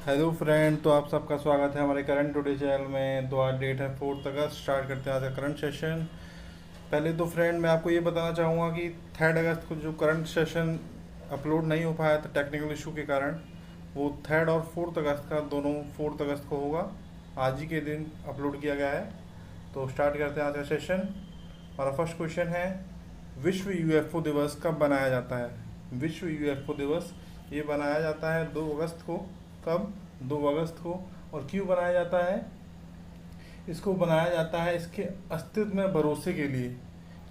Hello friend, तो आप सबका स्वागत है हमारे करंट टुडे चैनल में। तो आज डेट है 4 अगस्त। स्टार्ट करते हैं आज का करंट सेशन। पहले तो फ्रेंड मैं आपको ये बताना चाहूँगा कि 3 अगस्त को जो करंट सेशन अपलोड नहीं हो पाया था टेक्निकल इशू के कारण, वो 3 और 4 अगस्त का दोनों 4 अगस्त को होगा। आज ही के दिन अपलोड किया गया है। तो स्टार्ट करते हैं आज का सेशन। हमारा फर्स्ट क्वेश्चन है, विश्व यूएफओ दिवस कब बनाया जाता है? विश्व यूएफओ दिवस ये बनाया जाता है 2 अगस्त को। कब? 2 अगस्त को। और क्यों बनाया जाता है? इसको बनाया जाता है इसके अस्तित्व में भरोसे के लिए।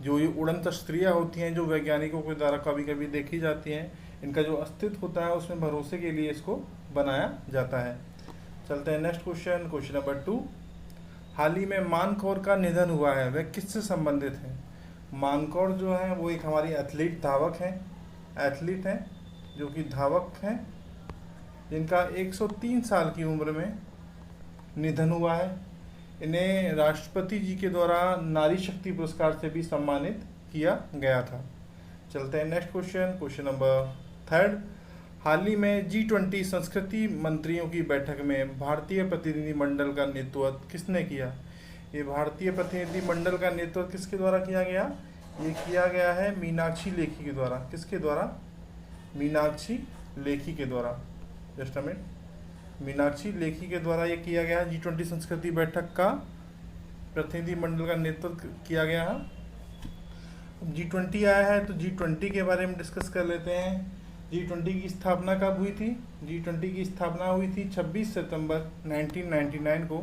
जो ये उड़न तस्त्रियाँ होती हैं जो वैज्ञानिकों के द्वारा कभी कभी देखी जाती हैं, इनका जो अस्तित्व होता है उसमें भरोसे के लिए इसको बनाया जाता है। चलते हैं नेक्स्ट क्वेश्चन, क्वेश्चन नंबर 2। हाल ही में मानकौर का निधन हुआ है, वह किससे संबंधित है? मानकौर जो है वो एक हमारी एथलीट धावक हैं, एथलीट हैं जो कि धावक हैं, जिनका 103 साल की उम्र में निधन हुआ है। इन्हें राष्ट्रपति जी के द्वारा नारी शक्ति पुरस्कार से भी सम्मानित किया गया था। चलते हैं नेक्स्ट क्वेश्चन, क्वेश्चन नंबर 3। हाल ही में G20 संस्कृति मंत्रियों की बैठक में भारतीय प्रतिनिधि मंडल का नेतृत्व किसने किया? ये भारतीय प्रतिनिधि मंडल का नेतृत्व किसके द्वारा किया गया? ये किया गया है मीनाक्षी लेखी के द्वारा। किसके द्वारा? मीनाक्षी लेखी के द्वारा। Just a minute. Meenakshi Lekhi के द्वारा ये किया गया है। G20 संस्कृति बैठक का प्रतिनिधि मंडल का नेतृत्व किया गया है। G20 आया है तो G20 के बारे में डिस्कस कर लेते हैं। G20 की स्थापना कब हुई थी? G20 की स्थापना हुई थी 26 सितंबर 1999 को।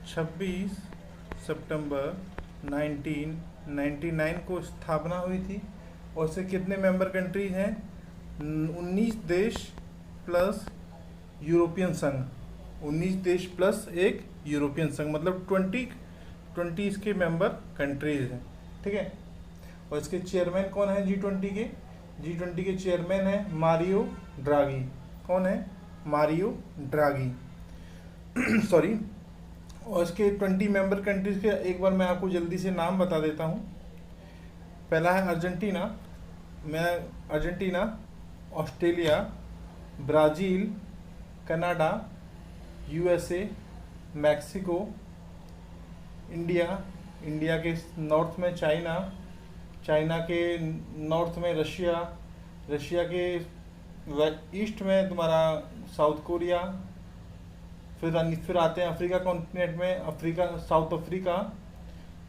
26 सितंबर 1999 को स्थापना हुई थी। और इससे कितने मेंबर कंट्रीज हैं? 19 देश प्लस यूरोपियन संघ। 19 देश प्लस एक यूरोपियन संघ, मतलब 20 इसके मेंबर कंट्रीज हैं। ठीक है। और इसके चेयरमैन कौन है G20 के? G20 के चेयरमैन है मारियो ड्रागी। कौन है? मारियो ड्रागी। सॉरी। और इसके 20 मेंबर कंट्रीज के एक बार मैं आपको जल्दी से नाम बता देता हूँ। पहला है Argentina, Australia, Brazil, Canada, USA, Mexico, India के नॉर्थ में चाइना के नॉर्थ में रशिया के ईस्ट में तुम्हारा साउथ कोरिया, फिर आते हैं अफ्रीका कॉन्टिनेंट में साउथ अफ्रीका,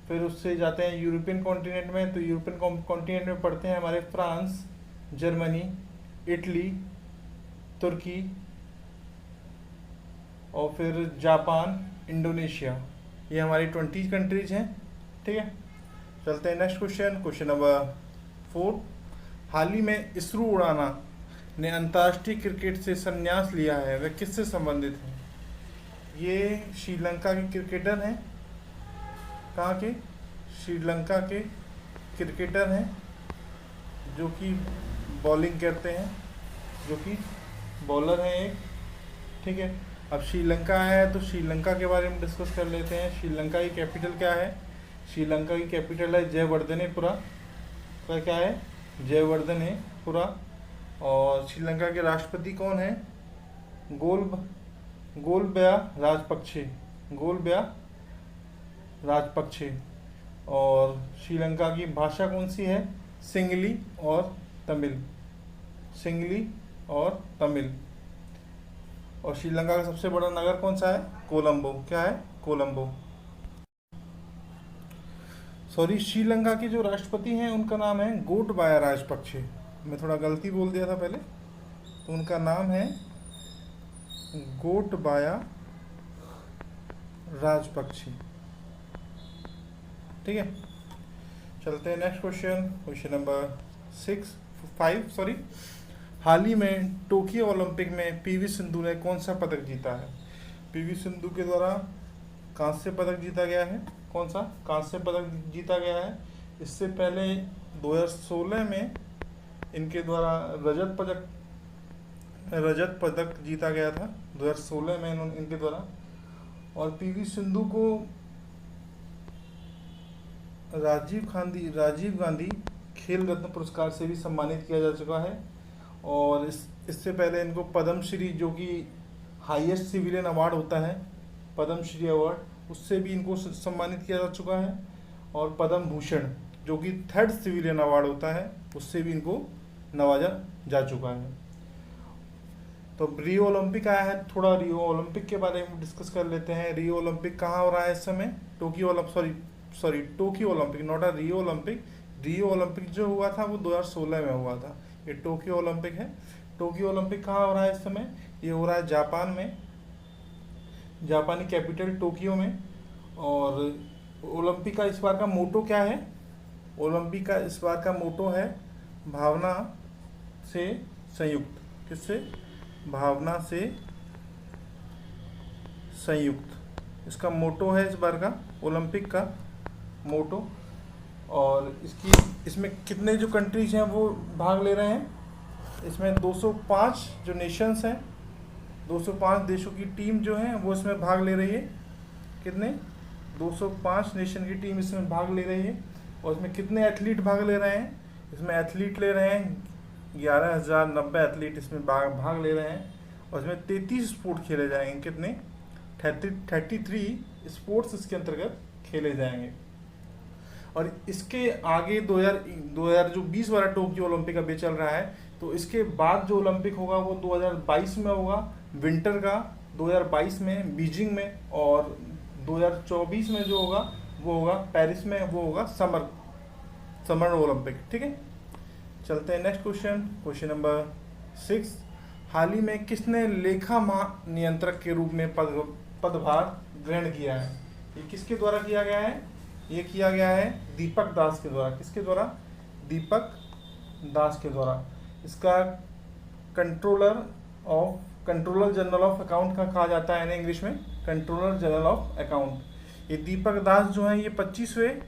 फिर उससे जाते हैं यूरोपियन कॉन्टिनेंट में। तो यूरोपियन कॉन्टिनेंट में पढ़ते हैं हमारे फ्रांस, जर्मनी, इटली, तुर्की, और फिर जापान, इंडोनेशिया। ये हमारी 20 कंट्रीज हैं। ठीक है। चलते हैं नेक्स्ट क्वेश्चन, क्वेश्चन नंबर 4। हाल ही में इसरो उड़ाना ने अंतर्राष्ट्रीय क्रिकेट से संन्यास लिया है, वह किससे संबंधित है? ये श्रीलंका के क्रिकेटर हैं। कहाँ के? श्रीलंका के क्रिकेटर हैं जो कि बॉलिंग करते हैं, जो कि बॉलर हैं एक। ठीक है। अब श्रीलंका है तो श्रीलंका के बारे में डिस्कस कर लेते हैं। श्रीलंका की कैपिटल क्या है? श्रीलंका की कैपिटल है जयवर्धनेपुरा। क्या है? जयवर्धनेपुरा। और श्रीलंका के राष्ट्रपति कौन है? गोलबया राजपक्षे। और श्रीलंका की भाषा कौन सी है? सिंगली और तमिल। और श्रीलंका का सबसे बड़ा नगर कौन सा है? कोलंबो। क्या है? कोलंबो। सॉरी, श्रीलंका के जो राष्ट्रपति हैं उनका नाम है गोटबाया राजपक्षे। मैं थोड़ा गलती बोल दिया था पहले, तो उनका नाम है गोटबाया राजपक्षे। ठीक है। चलते हैं नेक्स्ट क्वेश्चन, क्वेश्चन नंबर 5। हाल ही में टोक्यो ओलंपिक में पीवी सिंधु ने कौन सा पदक जीता है? पीवी सिंधु के द्वारा कांस्य पदक जीता गया है। कौन सा? कांस्य पदक जीता गया है। इससे पहले 2016 में इनके द्वारा रजत पदक जीता गया था। 2016 में इनके द्वारा। और पीवी सिंधु को राजीव गांधी खेल रत्न पुरस्कार से भी सम्मानित किया जा चुका है। और इससे पहले इनको पद्मश्री, जो कि हाईएस्ट सिविलियन अवार्ड होता है, पद्मश्री अवार्ड, उससे भी इनको सम्मानित किया जा चुका है। और पद्म भूषण, जो कि थर्ड सिविलियन अवार्ड होता है, उससे भी इनको नवाजा जा चुका है। तो रियो ओलंपिक आया है, थोड़ा रियो ओलंपिक के बारे में डिस्कस कर लेते हैं। रियो ओलंपिक कहाँ हो रहा है इस समय? Tokyo Olympic, not a Rio Olympic. Rio Olympic जो हुआ था वो 2016 में हुआ था, ये टोक्यो ओलंपिक है। टोक्यो ओलंपिक कहाँ हो रहा है इस समय? ये हो रहा है जापान में, जापानी कैपिटल टोक्यो में। और ओलंपिक का इस बार का मोटो क्या है? ओलंपिक का इस बार का मोटो है भावना से संयुक्त। किससे? भावना से संयुक्त, इसका मोटो है इस बार का ओलंपिक का मोटो। और इसमें कितने जो कंट्रीज हैं वो भाग ले रहे हैं? इसमें 205 जो नेशंस हैं, 205 देशों की टीम जो है वो इसमें भाग ले रही है। कितने? 205 नेशन की टीम इसमें भाग ले रही है। और इसमें कितने एथलीट भाग ले रहे हैं? इसमें एथलीट ले रहे हैं 11,090 एथलीट इसमें भाग ले रहे हैं। और इसमें 33 स्पोर्ट खेले जाएंगे। कितने? 33 स्पोर्ट्स इसके अंतर्गत खेले जाएंगे। और इसके आगे 2020 वाला टोक्यो ओलंपिक अभी चल रहा है, तो इसके बाद जो ओलंपिक होगा वो 2022 में होगा, विंटर का 2022 में बीजिंग में। और 2024 में जो होगा वो होगा पेरिस में, वो होगा समर ओलंपिक। ठीक है, चलते हैं नेक्स्ट क्वेश्चन नंबर 6। हाल ही में किसने लेखा महानियंत्रक के रूप में पदभार ग्रहण किया है? ये किसके द्वारा किया गया है? ये किया गया है दीपक दास के द्वारा। किसके द्वारा? दीपक दास के द्वारा। इसका कंट्रोलर जनरल ऑफ अकाउंट का कहा जाता है इंग्लिश में, कंट्रोलर जनरल ऑफ अकाउंट। ये दीपक दास जो है ये 25वें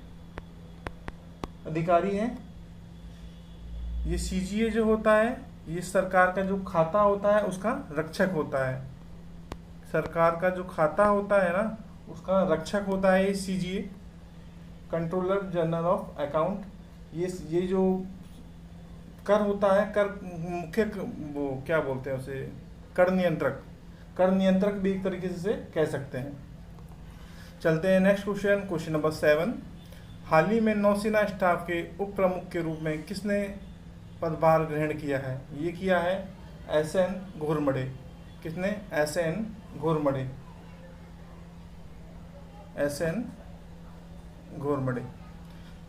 अधिकारी हैं। ये सीजीए जो होता है, ये सरकार का जो खाता होता है उसका रक्षक होता है। सरकार का जो खाता होता है ना, उसका रक्षक होता है ये CGA, controller general of account. ये जो कर होता है, कर मुख्य, वो क्या बोलते हैं उसे, कर नियंत्रक भी एक तरीके से कह सकते हैं। चलते हैं नेक्स्ट क्वेश्चन नंबर 7। हाल ही में नौसेना स्टाफ के उप प्रमुख के रूप में किसने पदभार ग्रहण किया है? ये किया है एसएन घोरमडे। किसने? एसएन घोरमडे। एसएन घोरमडे।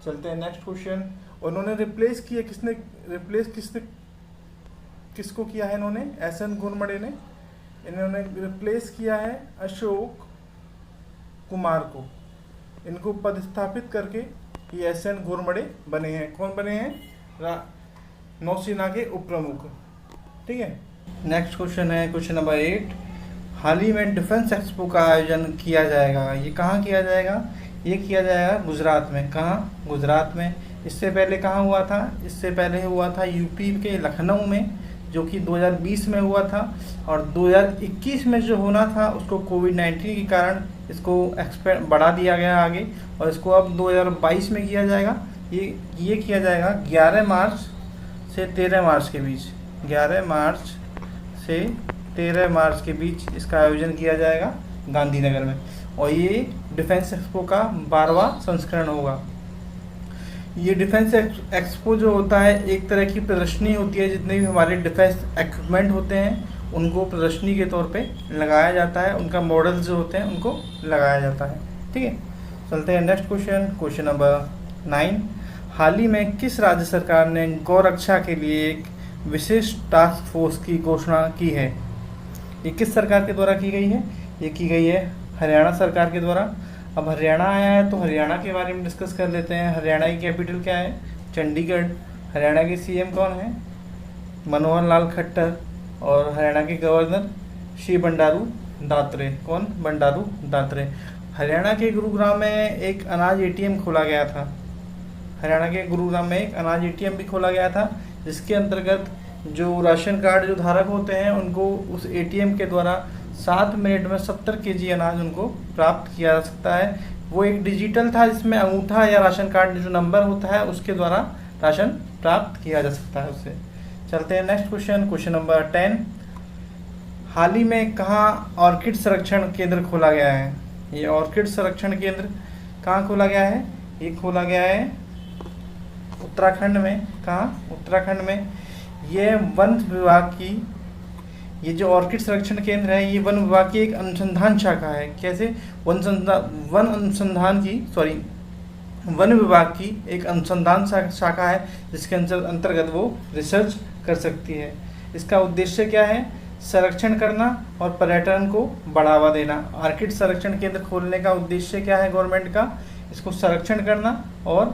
चलते हैं नेक्स्ट क्वेश्चन। उन्होंने रिप्लेस किया, किसको किया है इन्होंने? एसएन घोरमडे ने इन्होंने रिप्लेस किया है अशोक कुमार को। इनको पदस्थापित करके ये एसएन घोरमडे बने हैं। कौन बने हैं? नौसेना के उप प्रमुख। ठीक है, नेक्स्ट क्वेश्चन है क्वेश्चन नंबर 8। हाल ही में डिफेंस एक्सपो का आयोजन किया जाएगा। ये कहाँ किया जाएगा? ये किया जाएगा गुजरात में। कहाँ? गुजरात में। इससे पहले कहाँ हुआ था? इससे पहले हुआ था यूपी के लखनऊ में, जो कि 2020 में हुआ था। और 2021 में जो होना था उसको कोविड-19 के कारण इसको बढ़ा दिया गया आगे, और इसको अब 2022 में किया जाएगा। ये किया जाएगा 11 मार्च से 13 मार्च के बीच। 11 मार्च से 13 मार्च के बीच इसका आयोजन किया जाएगा गांधीनगर में। और ये डिफेंस एक्सपो का 12वां संस्करण होगा। ये डिफेंस एक्सपो जो होता है एक तरह की प्रदर्शनी होती है। जितने भी हमारे डिफेंस इक्विपमेंट होते हैं उनको प्रदर्शनी के तौर पे लगाया जाता है, उनका मॉडल जो होते हैं उनको लगाया जाता है। ठीक है, चलते हैं नेक्स्ट क्वेश्चन नंबर 9। हाल ही में किस राज्य सरकार ने गौरक्षा के लिए एक विशेष टास्क फोर्स की घोषणा की है? ये किस सरकार के द्वारा की गई है? ये की गई है हरियाणा सरकार के द्वारा। अब हरियाणा आया है तो हरियाणा के बारे में डिस्कस कर लेते हैं। हरियाणा की कैपिटल क्या है? चंडीगढ़। हरियाणा के सीएम कौन है? मनोहर लाल खट्टर। और हरियाणा के गवर्नर श्री बंडारू दात्रे। कौन? बंडारू दात्रे। हरियाणा के गुरुग्राम में एक अनाज एटीएम खोला गया था। हरियाणा के गुरुग्राम में एक अनाज एटीएम भी खोला गया था, जिसके अंतर्गत जो राशन कार्ड जो धारक होते हैं उनको उस एटीएम के द्वारा 7 मिनट में 70 kg अनाज उनको प्राप्त किया जा सकता है। वो एक डिजिटल था जिसमें अंगूठा या राशन कार्ड जो नंबर होता है उसके द्वारा राशन प्राप्त किया जा सकता है उससे। चलते हैं नेक्स्ट क्वेश्चन, क्वेश्चन नंबर 10। हाल ही में कहाँ ऑर्किड संरक्षण केंद्र खोला गया है? ये ऑर्किड संरक्षण केंद्र कहाँ खोला गया है? ये खोला गया है उत्तराखंड में। कहाँ? उत्तराखंड में। ये वन विभाग की, ये जो ऑर्किड संरक्षण केंद्र है ये वन विभाग की एक अनुसंधान शाखा है। कैसे? वन विभाग की एक अनुसंधान शाखा है जिसके अंतर्गत वो रिसर्च कर सकती है। इसका उद्देश्य क्या है? संरक्षण करना और पर्यटन को बढ़ावा देना। ऑर्किड संरक्षण केंद्र खोलने का उद्देश्य क्या है गवर्नमेंट का? इसको संरक्षण करना और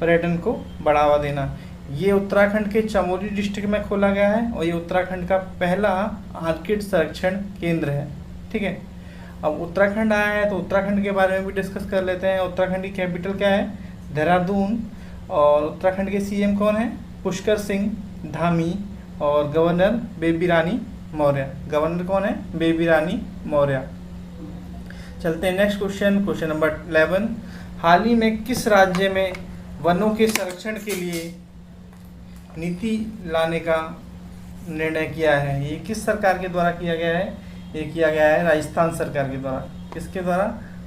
पर्यटन को बढ़ावा देना। ये उत्तराखंड के चमोली डिस्ट्रिक्ट में खोला गया है और ये उत्तराखंड का पहला ऑर्किड संरक्षण केंद्र है। ठीक है, अब उत्तराखंड आया है तो उत्तराखंड के बारे में भी डिस्कस कर लेते हैं। उत्तराखंड की कैपिटल क्या है? देहरादून। और उत्तराखंड के सीएम कौन है? पुष्कर सिंह धामी। और गवर्नर बेबी रानी मौर्य। गवर्नर कौन है? बेबी रानी मौर्य। चलते हैं नेक्स्ट क्वेश्चन, क्वेश्चन नंबर 11। हाल ही में किस राज्य में वनों के संरक्षण के लिए नीति लाने का निर्णय किया है? ये किस सरकार के द्वारा किया गया है? ये किया गया है राजस्थान सरकार के द्वारा। किसके द्वारा?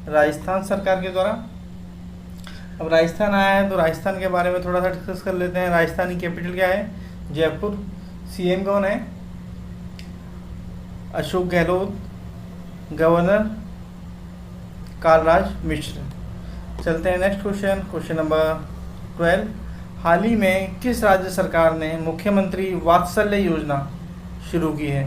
राजस्थान सरकार के द्वारा। अब राजस्थान आया है तो राजस्थान के बारे में थोड़ा सा डिस्कस कर लेते हैं। राजस्थान की कैपिटल क्या है? जयपुर। सीएम कौन है? अशोक गहलोत। गवर्नर कालराज मिश्र। चलते हैं नेक्स्ट क्वेश्चन, क्वेश्चन नंबर 12। हाल ही में किस राज्य सरकार ने मुख्यमंत्री वात्सल्य योजना शुरू की है?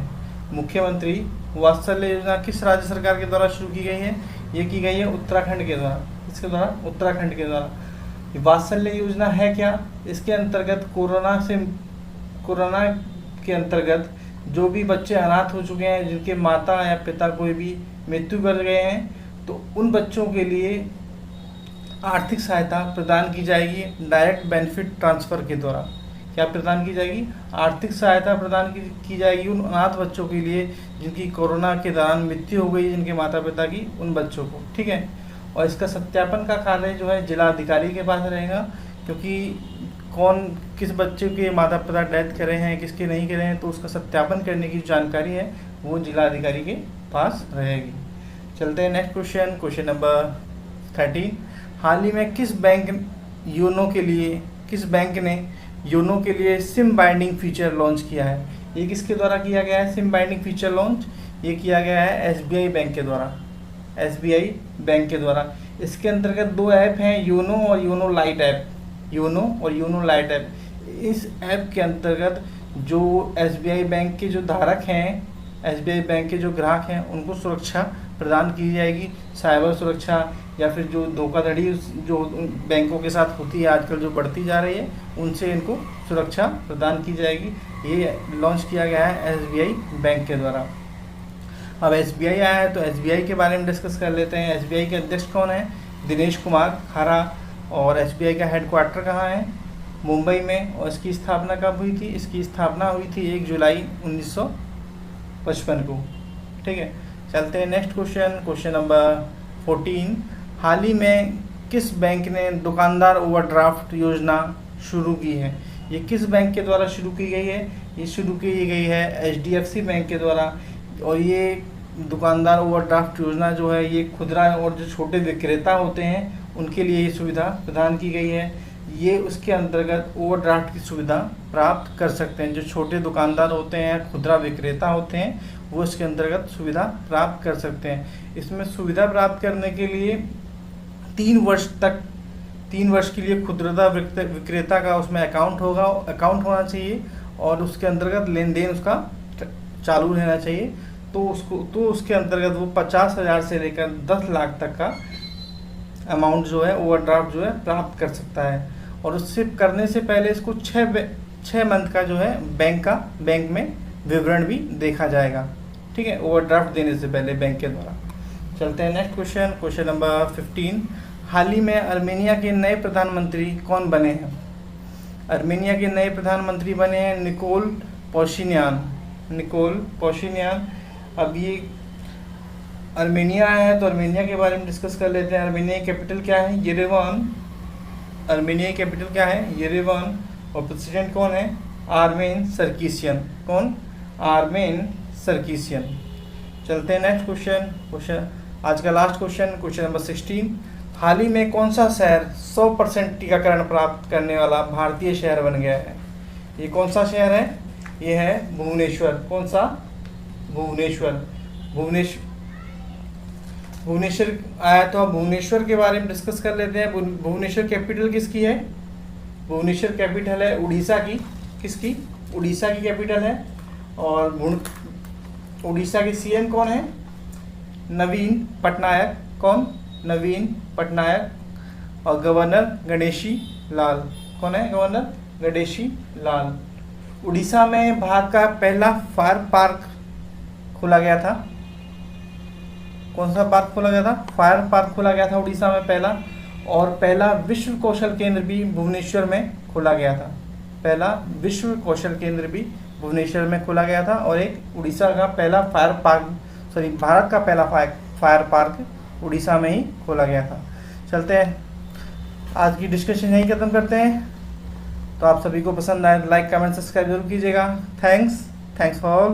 मुख्यमंत्री वात्सल्य योजना किस राज्य सरकार के द्वारा शुरू की गई है? ये की गई है उत्तराखंड के द्वारा। इसके द्वारा? उत्तराखंड के द्वारा। वात्सल्य योजना है क्या? इसके अंतर्गत कोरोना के अंतर्गत जो भी बच्चे अनाथ हो चुके हैं, जिनके माता या पिता कोई भी मृत्यु कर गए हैं, तो उन बच्चों के लिए आर्थिक सहायता प्रदान की जाएगी डायरेक्ट बेनिफिट ट्रांसफ़र के द्वारा। क्या प्रदान की जाएगी? आर्थिक सहायता प्रदान की जाएगी उन अनाथ बच्चों के लिए जिनकी कोरोना के दौरान मृत्यु हो गई, जिनके माता पिता की, उन बच्चों को। ठीक है, और इसका सत्यापन का कार्य जो है जिला अधिकारी के पास रहेगा, क्योंकि किस बच्चे के माता पिता डेथ करे हैं, किसके नहीं करे हैं, तो उसका सत्यापन करने की जानकारी है वो जिला अधिकारी के पास रहेगी। चलते हैं नेक्स्ट क्वेश्चन, क्वेश्चन नंबर 13। हाल ही में किस बैंक ने योनो के लिए सिम बाइंडिंग फीचर लॉन्च किया है? ये किसके द्वारा किया गया है सिम बाइंडिंग फीचर लॉन्च? ये किया गया है एसबीआई बैंक के द्वारा। एसबीआई बैंक के द्वारा। इसके अंतर्गत दो ऐप हैं, योनो और योनो लाइट ऐप। योनो और योनो लाइट ऐप। इस ऐप के अंतर्गत जो एसबीआई बैंक के जो धारक हैं, एसबीआई बैंक के जो ग्राहक हैं, उनको सुरक्षा प्रदान की जाएगी। साइबर सुरक्षा या फिर जो धोखाधड़ी जो बैंकों के साथ होती है आजकल, जो बढ़ती जा रही है, उनसे इनको सुरक्षा प्रदान की जाएगी। ये लॉन्च किया गया है एसबीआई बैंक के द्वारा। अब एसबीआई आया है तो एसबीआई के बारे में डिस्कस कर लेते हैं। एसबीआई के अध्यक्ष कौन है? दिनेश कुमार खारा। और एसबीआई का हेडक्वार्टर कहाँ है? मुंबई में। और इसकी स्थापना कब हुई थी? इसकी स्थापना हुई थी 1 जुलाई 1955 को। ठीक है, चलते हैं नेक्स्ट क्वेश्चन, क्वेश्चन नंबर 14। हाल ही में किस बैंक ने दुकानदार ओवरड्राफ्ट योजना शुरू की है? ये किस बैंक के द्वारा शुरू की गई है? ये शुरू की गई है एचडीएफसी बैंक के द्वारा। और ये दुकानदार ओवरड्राफ्ट योजना जो है ये खुदरा और जो छोटे विक्रेता होते हैं उनके लिए ये सुविधा प्रदान की गई है। ये उसके अंतर्गत ओवरड्राफ्ट की सुविधा प्राप्त कर सकते हैं। जो छोटे दुकानदार होते हैं, खुदरा विक्रेता होते हैं, वो इसके अंतर्गत सुविधा प्राप्त कर सकते हैं। इसमें सुविधा प्राप्त करने के लिए 3 वर्ष के लिए खुदरा विक्रेता का उसमें अकाउंट होना चाहिए और उसके अंतर्गत लेन देन उसका चालू रहना चाहिए। तो उसके अंतर्गत वो 50,000 से लेकर 10 लाख तक का अमाउंट जो है ओवरड्राफ्ट जो है प्राप्त कर सकता है। और उससे करने से पहले इसको 6 मंथ का जो है बैंक में विवरण भी देखा जाएगा। ठीक है, ओवरड्राफ्ट देने से पहले बैंक के द्वारा। चलते हैं नेक्स्ट क्वेश्चन, क्वेश्चन नंबर 15। हाल ही में अर्मेनिया के नए प्रधानमंत्री कौन बने हैं? अर्मेनिया के नए प्रधानमंत्री बने हैं निकोल पाशिनियान। अब ये अर्मेनिया है तो अर्मेनिया के बारे में डिस्कस कर लेते हैं। अर्मेनिया की कैपिटल क्या है? येरेवन। अर्मेनिया की कैपिटल क्या है? येरेवन। और प्रेसिडेंट कौन है? आर्मेन सरकीसियन। कौन? आर्मेन सरकीसियन। चलते हैं नेक्स्ट क्वेश्चन आज का लास्ट क्वेश्चन नंबर 16। हाल ही में कौन सा शहर 100% टीकाकरण प्राप्त करने वाला भारतीय शहर बन गया है? ये कौन सा शहर है? ये है भुवनेश्वर। कौन सा? भुवनेश्वर। भुवनेश्वर आया तो भुवनेश्वर के बारे में डिस्कस कर लेते हैं। भुवनेश्वर कैपिटल किसकी है? भुवनेश्वर कैपिटल है उड़ीसा की। किसकी? उड़ीसा की कैपिटल है। और उड़ीसा की सीएम कौन है? नवीन पटनायक। कौन? नवीन पटनायक। और गवर्नर गणेशी लाल। कौन है गवर्नर? गणेशी लाल। उड़ीसा में भारत का पहला फायर पार्क खोला गया था। कौन सा पार्क खोला गया था? फायर पार्क खोला गया था उड़ीसा में पहला। और पहला विश्व कौशल केंद्र भी भुवनेश्वर में खोला गया था। पहला विश्व कौशल केंद्र भी भुवनेश्वर में खोला गया था। और एक उड़ीसा का पहला भारत का पहला फायर पार्क उड़ीसा में ही खोला गया था। चलते हैं आज की डिस्कशन यहीं खत्म करते हैं। तो आप सभी को पसंद आए लाइक कमेंट सब्सक्राइब जरूर कीजिएगा। Thanks for all.